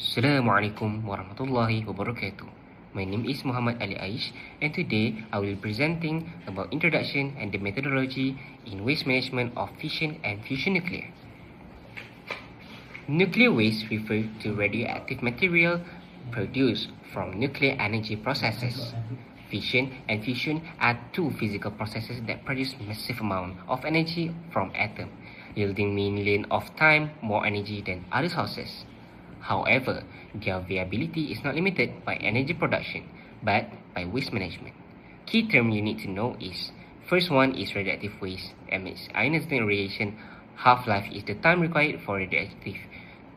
Assalamualaikum warahmatullahi wabarakatuh. My name is Muhammad Ali Aish, and today I will be presenting about introduction and the methodology in waste management of fission and fusion nuclear. Nuclear waste refers to radioactive material produced from nuclear energy processes. Fission and fusion are two physical processes that produce massive amount of energy from atom, yielding millions of times more energy than other sources. However, their viability is not limited by energy production, but by waste management. Key term you need to know is, first one is radioactive waste emits ionizing radiation. Half-life is the time required for radioactive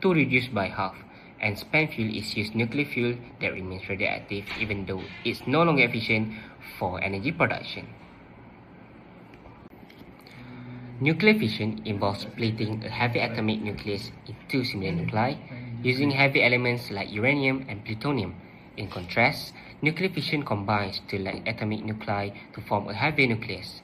to reduce by half, and spent fuel is used nuclear fuel that remains radioactive even though it's no longer efficient for energy production. Nuclear fission involves splitting a heavy atomic nucleus into similar nuclei using heavy elements like uranium and plutonium. In contrast, nuclear fission combines two light atomic nuclei to form a heavier nucleus.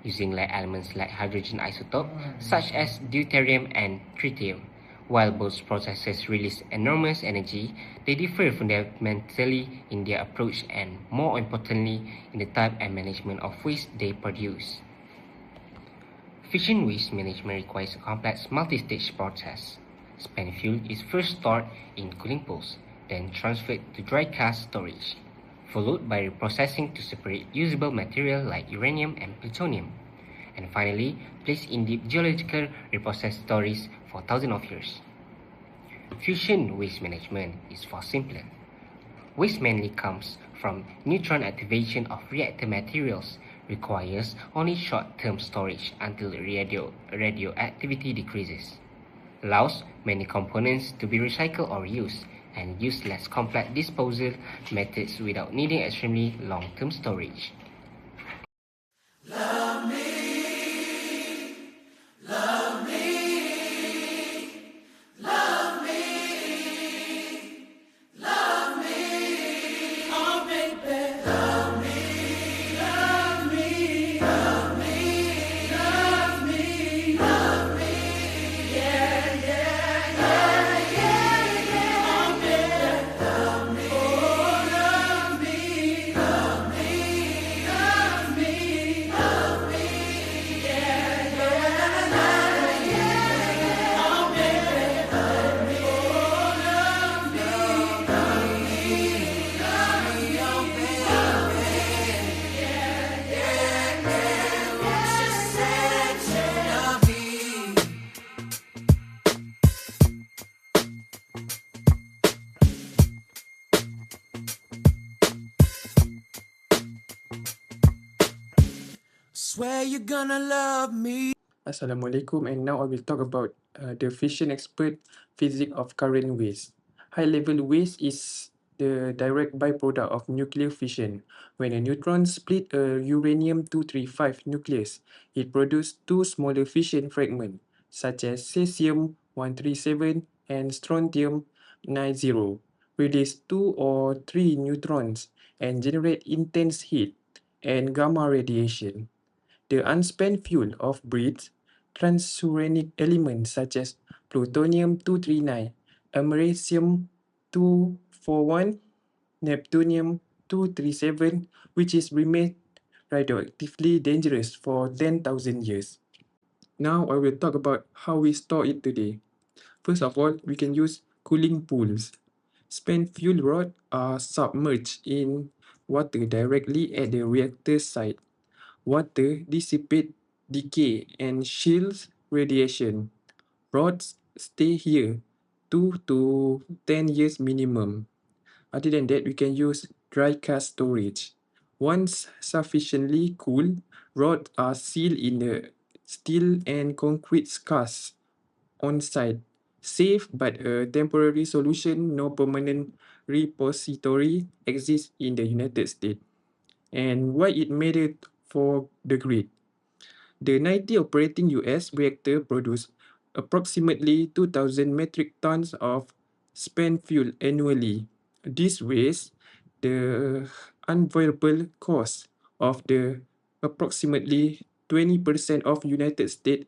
Using light elements like hydrogen isotope such as deuterium and tritium. While both processes release enormous energy, they differ fundamentally in their approach and, more importantly, in the type and management of waste they produce. Fission waste management requires a complex multi-stage process. Spent fuel is first stored in cooling pools, then transferred to dry cask storage, followed by reprocessing to separate usable material like uranium and plutonium, and finally placed in deep geological reprocessed storage for thousands of years. Fusion waste management is far simpler. Waste mainly comes from neutron activation of reactor materials, requires only short-term storage until radioactivity decreases, allows many components to be recycled or used, and use less complex disposal methods without needing extremely long-term storage. Love me, love me, love me, love me, oh baby, love me, love me, love me, love me, love me, yeah, yeah, yeah, yeah, yeah, oh baby, love me, oh love me, love me, love me, love me, yeah, yeah, yeah, oh baby, love me, oh love me, love me, love me, oh baby, yeah, yeah, yeah, what you said to love me. Swear you're gonna love me. Assalamualaikum, and now I will talk about the fission expert physics of current waste. High-level waste is the direct byproduct of nuclear fission. When a neutron split a uranium-235 nucleus, it produces two smaller fission fragments, such as cesium-137 and strontium-90, release 2 or 3 neutrons and generate intense heat and gamma radiation. The unspent fuel of breeds transuranic elements such as plutonium-239, americium-241, neptunium-237, which is remained radioactively dangerous for 10,000 years. Now I will talk about how we store it today. First of all, we can use cooling pools. Spent fuel rods are submerged in water directly at the reactor site. Water dissipates decay and shields radiation. Rods stay here 2 to 10 years minimum. Other than that, we can use dry cask storage. Once sufficiently cool, rods are sealed in the steel and concrete casks on site. Safe but a temporary solution, no permanent repository exists in the United States. And why it mattered for the grid? The 90 operating US reactor produced approximately 2,000 metric tons of spent fuel annually. This raised the unavoidable cost of the approximately 20% of United States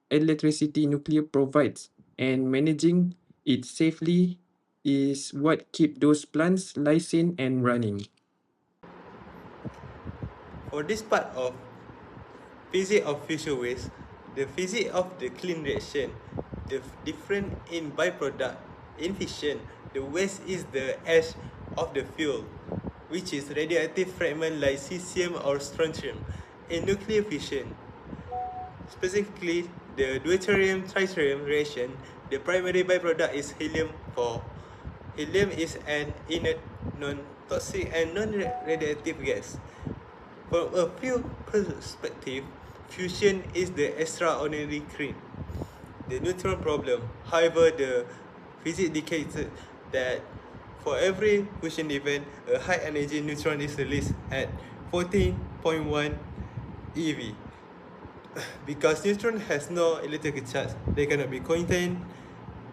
electricity nuclear provides, and managing it safely is what keep those plants lysine and running. For this part of physics of fusion waste, the physics of the clean reaction, the different in byproduct. In fission, the waste is the ash of the fuel, which is radioactive fragment like cesium or strontium. In nuclear fission, specifically the deuterium-tritium reaction, the primary byproduct is helium-4. Helium is an inert, non-toxic and non-radioactive gas. From a few perspectives, fusion is the extraordinary crime. The neutron problem. However, the physics indicates that for every fusion event, a high energy neutron is released at 14.1 eV. Because neutron has no electrical charge, they cannot be contained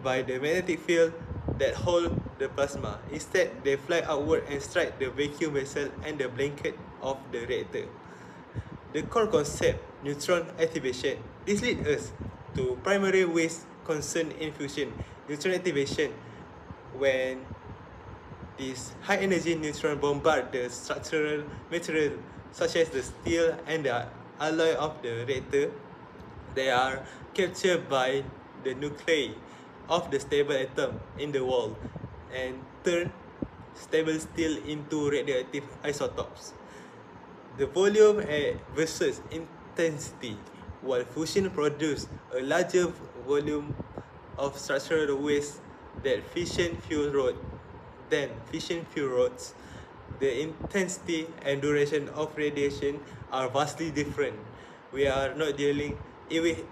by the magnetic field that hold the plasma. Instead, they fly outward and strike the vacuum vessel and the blanket of the reactor. The core concept, neutron activation. This leads us to primary waste concern in fusion. Neutron activation, when this high energy neutron bombard the structural material such as the steel and the alloy of the reactor, they are captured by the nuclei of the stable atom in the wall and turn stable steel into radioactive isotopes. The volume versus intensity. While fusion produces a larger volume of structural waste than fission fuel rods, the intensity and duration of radiation are vastly different. We are not dealing with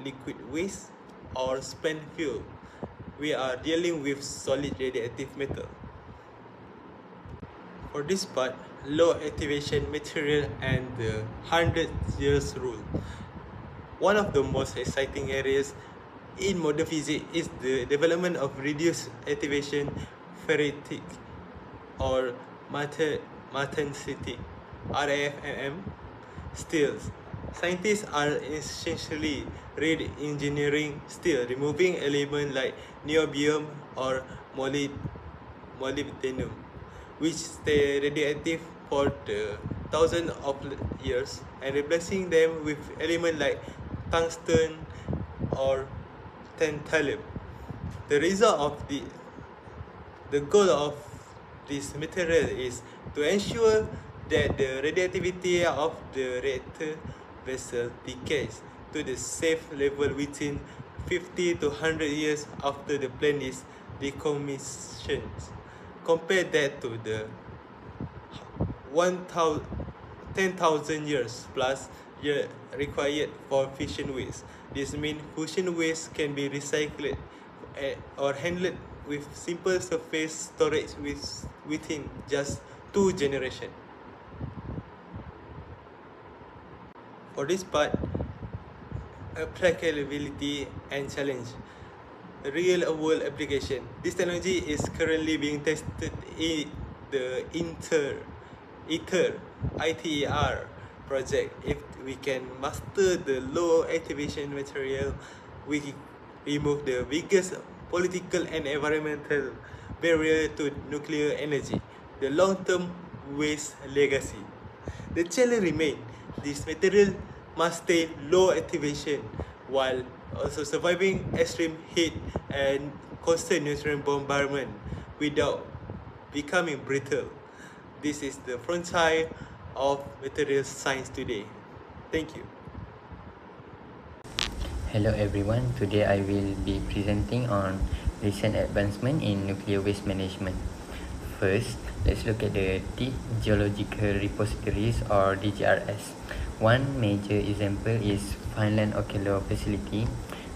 liquid waste or spent fuel. We are dealing with solid radioactive metal. For this part, low activation material and the 100 years rule. One of the most exciting areas in modern physics is the development of reduced activation ferritic or martensite RAFMM steels. Scientists are essentially re-engineering steel, removing elements like niobium or molybdenum, which stay radioactive for the thousands of years, and replacing them with elements like tungsten or tantalum. The result of the goal of this material is to ensure that the radioactivity of the reactor vessel decays to the safe level within 50 to 100 years after the plant is decommissioned. Compare that to the 10,000 years plus year required for fission waste. This means fusion waste can be recycled or handled with simple surface storage within just 2 generations. For this part, applicability and challenge. Real-world application. This technology is currently being tested in the ITER project. If we can master the low activation material, we remove the biggest political and environmental barrier to nuclear energy, the long-term waste legacy. The challenge remains. This material must stay low activation while also surviving extreme heat and constant neutron bombardment without becoming brittle. This is the frontier of materials science today. Thank you. Hello everyone, today I will be presenting on recent advancement in nuclear waste management. First, let's look at the Deep Geological Repositories or DGRS. One major example is Finland Ocular Facility,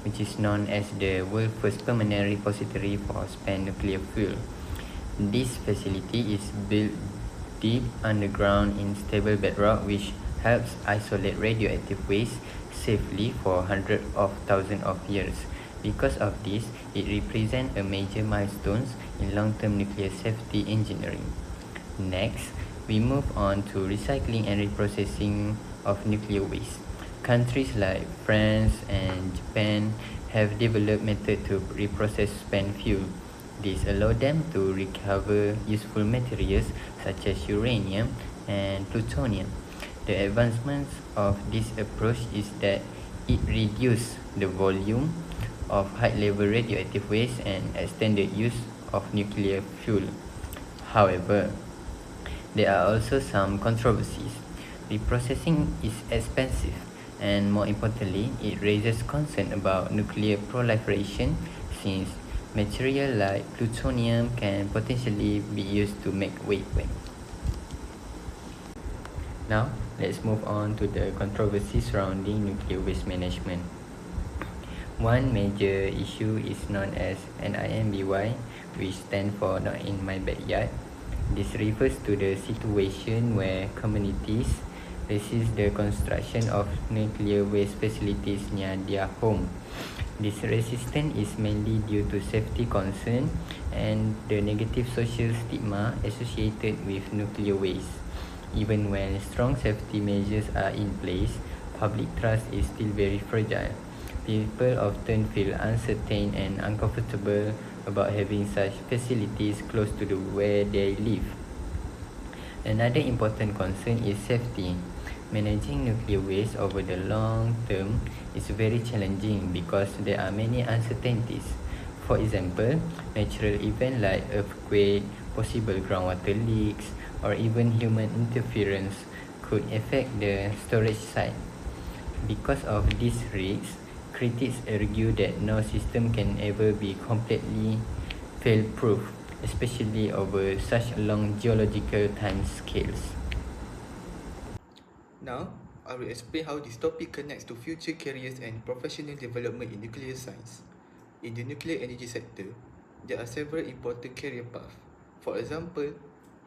which is known as the world's first permanent repository for spent nuclear fuel. This facility is built deep underground in stable bedrock, which helps isolate radioactive waste safely for hundreds of thousands of years. Because of this, it represents a major milestone in long-term nuclear safety engineering. Next, we move on to recycling and reprocessing of nuclear waste. Countries like France and Japan have developed methods to reprocess spent fuel. This allows them to recover useful materials such as uranium and plutonium. The advancements of this approach is that it reduces the volume of high-level radioactive waste and extended use of nuclear fuel. However, there are also some controversies. Reprocessing is expensive, and more importantly, it raises concern about nuclear proliferation since material like plutonium can potentially be used to make weapons. Now, let's move on to the controversy surrounding nuclear waste management. One major issue is known as NIMBY, which stands for Not in My Backyard. This refers to the situation where communities resist the construction of nuclear waste facilities near their home. This resistance is mainly due to safety concerns and the negative social stigma associated with nuclear waste. Even when strong safety measures are in place, public trust is still very fragile. People often feel uncertain and uncomfortable about having such facilities close to where they live. Another important concern is safety. Managing nuclear waste over the long term is very challenging because there are many uncertainties. For example, natural events like earthquake, possible groundwater leaks, or even human interference could affect the storage site. Because of these risks, critics argue that no system can ever be completely fail-proof, especially over such long geological timescales. Now, I will explain how this topic connects to future careers and professional development in nuclear science. In the nuclear energy sector, there are several important career paths. For example,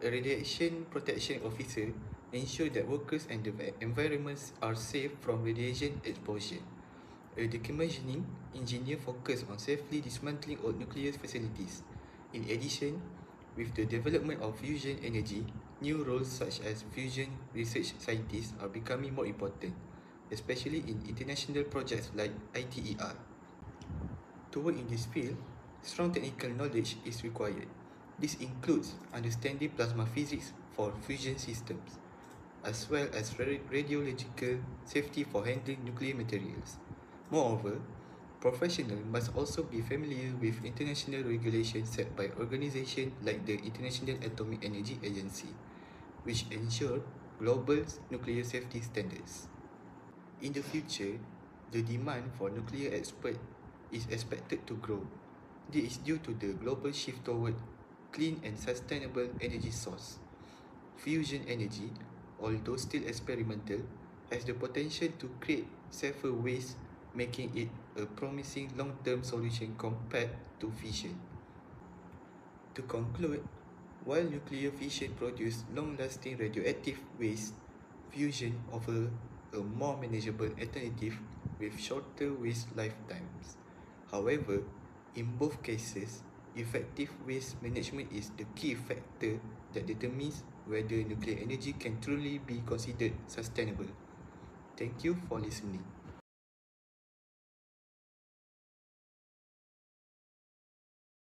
a radiation protection officer ensures that workers and the environments are safe from radiation exposure. A decommissioning engineer focuses on safely dismantling old nuclear facilities. In addition, with the development of fusion energy, new roles such as fusion research scientists are becoming more important, especially in international projects like ITER. To work in this field, strong technical knowledge is required. This includes understanding plasma physics for fusion systems, as well as radiological safety for handling nuclear materials. Moreover, professionals must also be familiar with international regulations set by organizations like the International Atomic Energy Agency, which ensure global nuclear safety standards. In the future, the demand for nuclear experts is expected to grow. This is due to the global shift toward clean and sustainable energy source. Fusion energy, although still experimental, has the potential to create safer ways, making it a promising long-term solution compared to fission. To conclude, while nuclear fission produces long-lasting radioactive waste, fusion offers a more manageable alternative with shorter waste lifetimes. However, in both cases, effective waste management is the key factor that determines whether nuclear energy can truly be considered sustainable. Thank you for listening.